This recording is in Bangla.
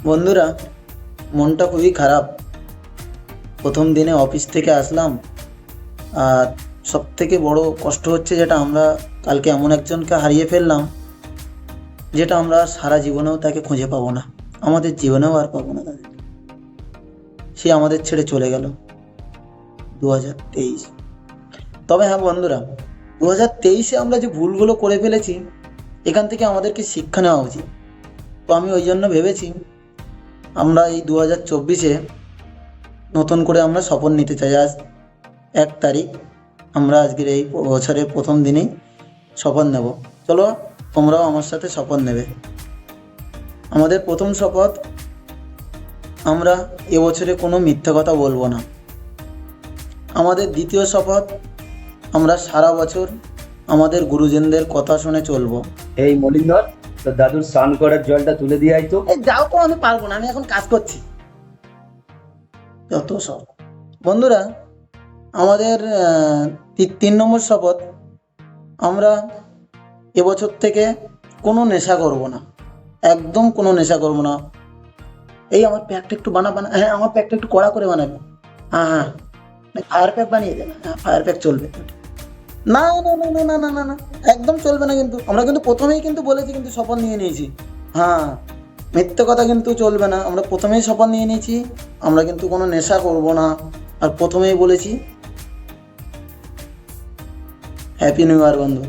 বন্ধুরা, মনটা খুবই খারাপ। প্রথম দিনে অফিস থেকে আসলাম, আর সব থেকে বড় কষ্ট হচ্ছে যেটা আমরা কালকে এমন একজনকে হারিয়ে ফেললাম, যেটা আমরা সারা জীবনেও তাকে খুঁজে পাবো না, আমাদের জীবনেও আর পাবো না তাকে। সে আমাদের ছেড়ে চলে গেল 2023। তবে হ্যাঁ বন্ধুরা, 2023-এ আমরা যে ভুলগুলো করে ফেলেছি, এখান থেকে আমাদেরকে শিক্ষা নেওয়া উচিত। তো আমি ওই জন্য ভেবেছি আমরা এই 2024-এ নতুন করে আমরা শপথ নিতে চাই। আজ 1 তারিখ, আমরা আজকের এই বছরের প্রথম দিনেই শপথ নেব। চলো, তোমরাও আমার সাথে শপথ নেবে। আমাদের প্রথম শপথ, আমরা এবছরে কোনো মিথ্যা কথা বলবো না। আমাদের দ্বিতীয় শপথ, আমরা সারা বছর আমাদের গুরুজনদের কথা শুনে চলবো। এই মলিন্দর, তো দাদুর স্নান করার জলটা তুলে দিয়ে আয় তো। এই যাও তো, আমি পারবো না, আমি এখন কাজ করছি। যত সব বন্ধুরা, আমাদের 3 নম্বর শপথ, আমরা এবছর থেকে কোনো নেশা করব না, একদম কোনো নেশা করব না। এই আমার প্যাকটা একটু বানা, হ্যাঁ আমার প্যাকটা একটু কড়া করে বানাবে। হ্যাঁ হ্যাঁ, ফায়ার প্যাক বানিয়ে দেবে। হ্যাঁ, ফায়ার প্যাক চলবে। না না না না না না না না, একদম চলবে না। কিন্তু আমরা কিন্তু প্রথমেই কিন্তু বলেছি, কিন্তু শপথ নিয়ে নিয়েছি। হ্যাঁ, মিথ্যে কথা কিন্তু চলবে না। আমরা প্রথমেই শপথ নিয়ে নিয়েছি, আমরা কিন্তু কোনো নেশা করব না। আর প্রথমেই বলেছি হ্যাপি নিউ ইয়ার বন্ধু।